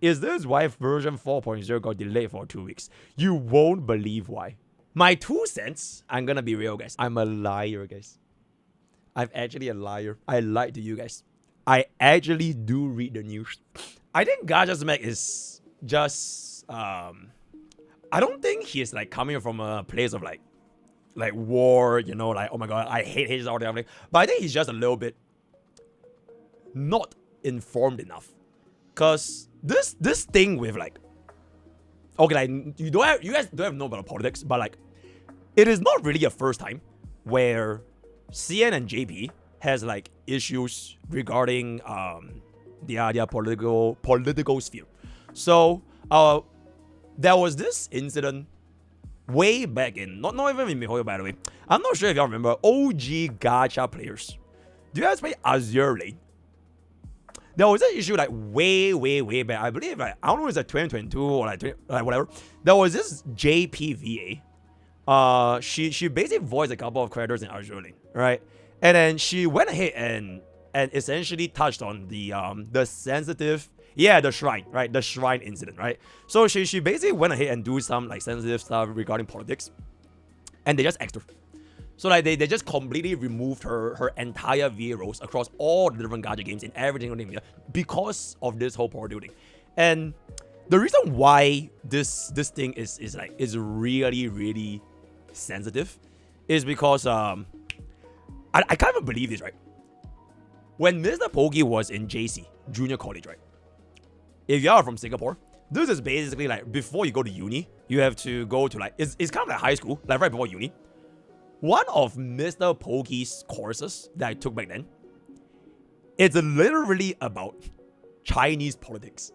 Is this why version 4.0 got delayed for 2 weeks? You won't believe why. My 2 cents, I'm gonna be real, guys. I'm a liar, guys. I'm actually a liar. I lied to you guys. I actually do read the news. I think Gacha Smack is just I don't think he's like coming from a place of like war, you know, like, oh my god, I hate his all the. But I think he's just a little bit not informed enough. Cause this thing with like, okay, like you guys don't have know about politics, but like it is not really a first time where CN and JP has like issues regarding their political sphere. So there was this incident way back in not even in MrPokke, by the way. I'm not sure if y'all remember OG gacha players. Do you guys play Azure Lane? There was an issue like way back. I believe like I don't know if it's like 2022 or like whatever. There was this JPVA. She basically voiced a couple of characters in Azure Lane, right? And then she went ahead and essentially touched on the sensitive, the shrine, right? The shrine incident, right? So she basically went ahead and do some like sensitive stuff regarding politics, and they just axed her. So like they just completely removed her entire VA roles across all the different gacha games in every single game because of this whole political thing. And the reason why this thing is really sensitive is because I can't even believe this, right? When MrPokke was in JC, junior college, right? If you are from Singapore, this is basically like before you go to uni, you have to go to like it's kind of like high school, like right before uni. One of MrPokke's courses that I took back then, it's literally about Chinese politics.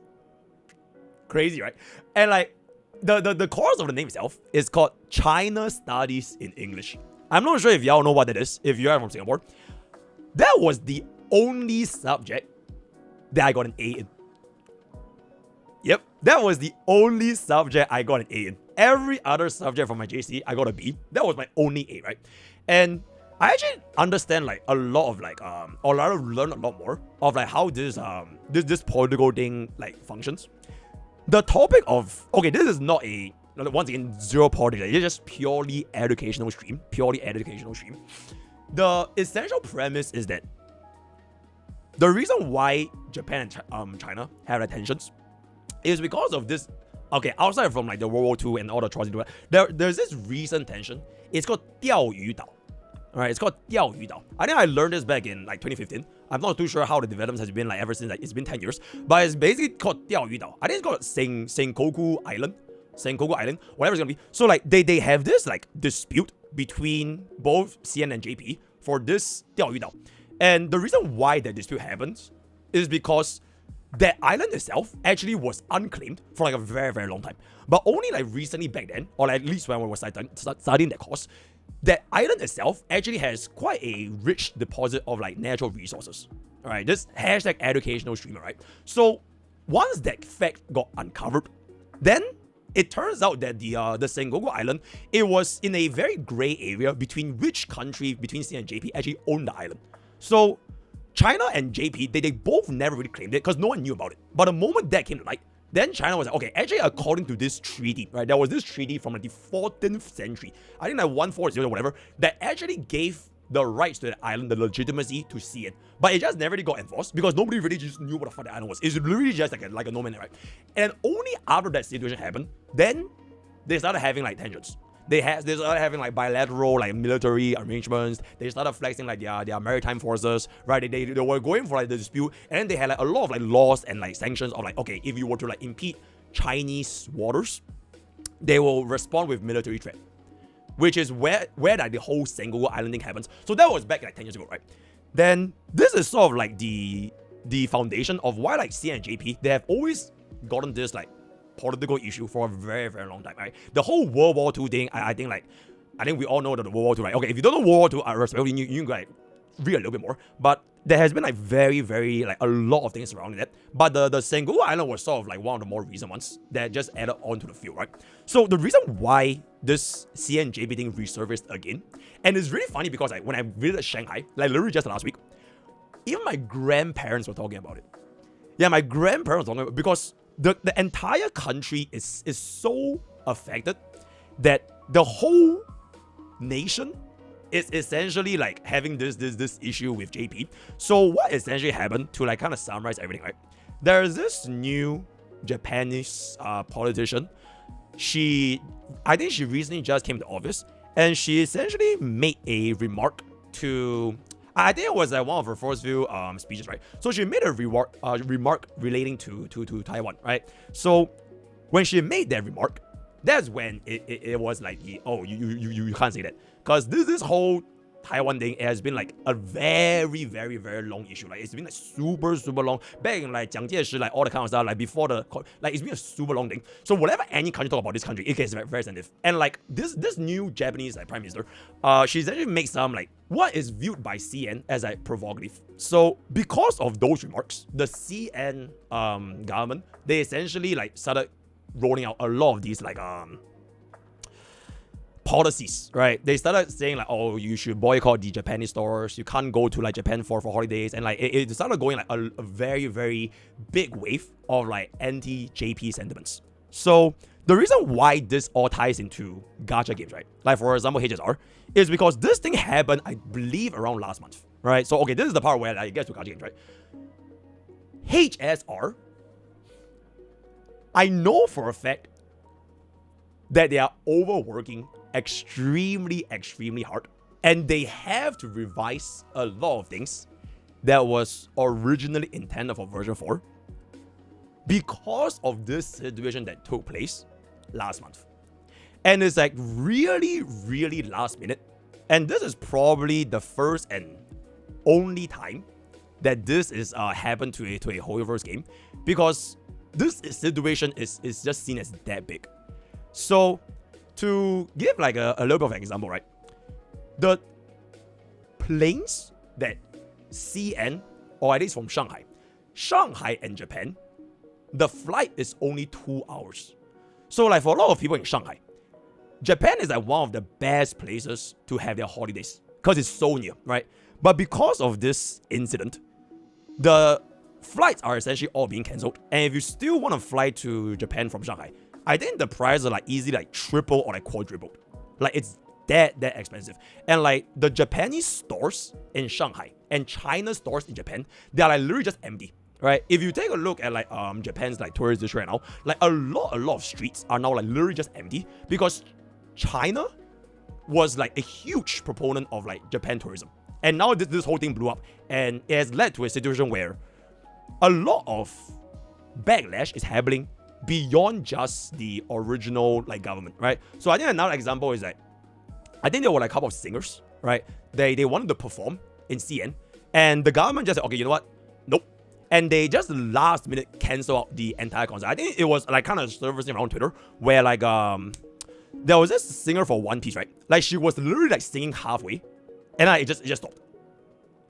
Crazy, right? And like the course of the name itself is called China Studies in English. I'm not sure if y'all know what that is, if you are from Singapore. That was the only subject that I got an A in. Yep, that was the only subject I got an A in. Every other subject from my JC, I got a B. That was my only A, right? And I actually understand like a lot of like or I learn a lot more of like how this political thing like functions. The topic of this is not a once again zero politics. It's just purely educational stream. The essential premise is that the reason why Japan and China have tensions is because of this. Okay, outside from like the World War II and all the atrocities, there's this recent tension. It's called 钓鱼岛. Alright, it's called 钓鱼岛. I think I learned this back in like 2015. I'm not too sure how the developments has been like ever since. Like it's been 10 years, but it's basically called 钓鱼岛. I think it's called Senkaku Island, whatever it's gonna be. So like they have this like dispute between both CN and JP for this 钓鱼岛. And the reason why that dispute happens is because that island itself actually was unclaimed for like a very long time. But only like recently back then, or like at least when we were studying that course, that island itself actually has quite a rich deposit of like natural resources. Alright, this hashtag educational streamer, right? So once that fact got uncovered, then it turns out that the Sengoku Island, it was in a very gray area between which country, between CN and JP, actually owned the island. So China and JP, they both never really claimed it because no one knew about it. But the moment that came to light, then China was like, okay, actually according to this treaty, right? There was this treaty from like the 14th century, I think like 140 or whatever, that actually gave the rights to the island, the legitimacy to see it. But it just never really got enforced because nobody really just knew what the fuck the island was. It's literally just like a no man, right? And only after that situation happened, then they started having like tensions. They started having like bilateral like military arrangements. They started flexing like their maritime forces, right? They were going for like the dispute, and then they had like a lot of like laws and like sanctions of like, okay, if you were to like impede Chinese waters, they will respond with military threat, which is where like the whole Sengoku Island thing happens. So that was back like 10 years ago, right? Then this is sort of like the foundation of why like CN and JP, they have always gotten this like political issue for a very long time, right? The whole World War II thing, I think we all know that the World War II, right? Okay, if you don't know World War II, I respect you can like read a little bit more, but there has been like very like a lot of things surrounding that. But the Sengoku Island was sort of like one of the more recent ones that just added onto the field, right? So the reason why this CNJP thing resurfaced again, and it's really funny because like when I visited Shanghai, like literally just last week, even my grandparents were talking about it. Yeah, my grandparents were talking about it because the entire country is so affected that the whole nation is essentially like having this issue with JP. So what essentially happened, to like kind of summarize everything, right? There's this new Japanese politician. I think she recently just came to office, and she essentially made a remark to, I think it was one of her first few speeches, right? So she made a remark relating to Taiwan, right? So when she made that remark, that's when it was like, oh, you can't say that, because this whole Taiwan thing has been like a very, very, very long issue. Like it's been like super, super long. Back in like 蒋介石, like all the kind of stuff, like before the, like it's been a super long thing. So whatever any country talk about this country, it gets very, very sensitive. And like this new Japanese like prime minister, she's actually made some like what is viewed by CN as like provocative. So because of those remarks, the CN government, they essentially like started rolling out a lot of these like policies, right? They started saying like, oh, you should boycott the Japanese stores, you can't go to like Japan for holidays, and like it started going like a very, very big wave of like anti-JP sentiments. So the reason why this all ties into gacha games, right? Like for example, HSR, is because this thing happened, I believe, around last month, right? So okay, this is the part where like, it gets to gacha games, right? HSR, I know for a fact that they are overworking extremely, extremely hard, and they have to revise a lot of things that was originally intended for version 4 because of this situation that took place last month. And it's like really, really last minute, and this is probably the first and only time that this is happened to a Hoyoverse game, because this situation is just seen as that big. So to give like a little bit of an example, right? The planes that CN, or at least from Shanghai and Japan, the flight is only 2 hours. So like for a lot of people in Shanghai, Japan is like one of the best places to have their holidays because it's so near, right? But because of this incident, the flights are essentially all being cancelled. And if you still want to fly to Japan from Shanghai, I think the prices are like easily like triple or like quadrupled. Like it's that expensive. And like the Japanese stores in Shanghai and China stores in Japan, they are like literally just empty, right? If you take a look at like Japan's like tourist district right now, like a lot of streets are now like literally just empty because China was like a huge proponent of like Japan tourism. And now this whole thing blew up, and it has led to a situation where a lot of backlash is happening beyond just the original like government, right? So I think another example is that I think there were like a couple of singers, right? They wanted to perform in CN, and the government just said, okay, you know what? Nope. And they just last minute cancel out the entire concert. I think it was like kind of surfacing around Twitter where like there was this singer for One Piece, right? Like she was literally like singing halfway, and it just stopped.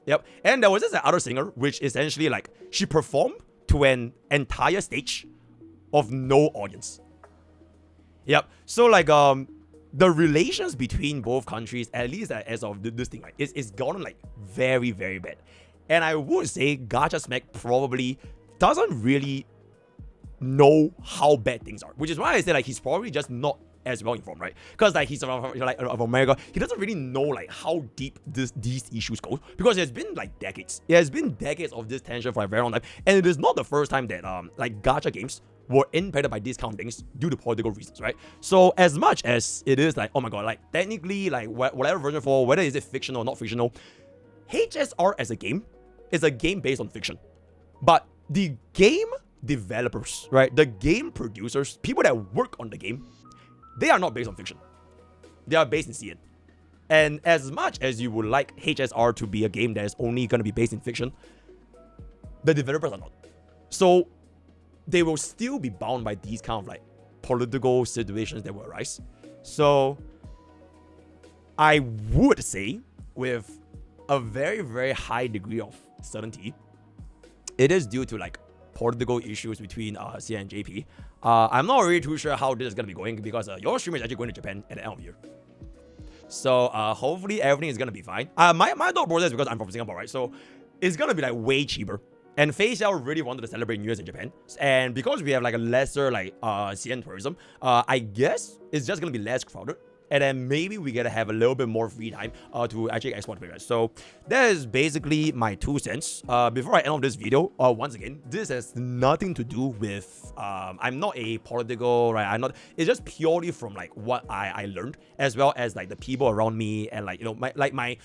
Yep. And there was this other singer which essentially like she performed to an entire stage of no audience. Yep. So like the relations between both countries, at least as of this thing, right, is gotten like very, very bad. And I would say Gacha Smack probably doesn't really know how bad things are, which is why I say like he's probably just not as well informed, right? Because like he's of America, he doesn't really know like how deep these issues go, because it has been like decades. It has been decades of this tension for a very long time, and it is not the first time that like gacha games were impacted by these kind of things due to political reasons, right? So as much as it is like, oh my god, like technically like whatever version 4, whether is it fictional or not fictional, HSR as a game is a game based on fiction. But the game developers, right, the game producers, people that work on the game, they are not based on fiction. They are based in CN. And as much as you would like HSR to be a game that is only going to be based in fiction, the developers are not. So they will still be bound by these kind of like political situations that will arise. So I would say with a very, very high degree of certainty, it is due to like political issues between CN and JP. I'm not really too sure how this is going to be going, because your stream is actually going to Japan at the end of the year. So hopefully everything is going to be fine. My thought process is because I'm from Singapore, right? So it's going to be like way cheaper And Fei Xiao really wanted to celebrate New Year's in Japan. And because we have like a lesser like CN tourism, I guess it's just gonna be less crowded. And then maybe we gotta have a little bit more free time to actually explore the place. So that is basically my 2 cents. Before I end off this video, once again, this has nothing to do with, I'm not a political, right? I'm not, it's just purely from like what I learned, as well as like the people around me and like, you know, my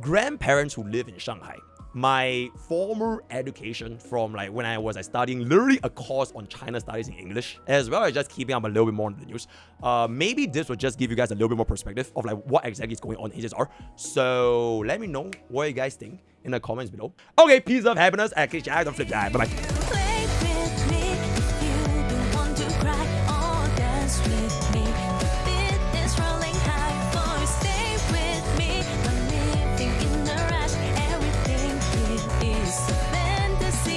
grandparents who live in Shanghai. My former education from like when I was studying literally a course on China studies in English, as well as just keeping up a little bit more on the news. Maybe this will just give you guys a little bit more perspective of like what exactly is going on in HSR. So let me know what you guys think in the comments below. Okay, peace, love, happiness, and catch you on the flip side. Bye bye.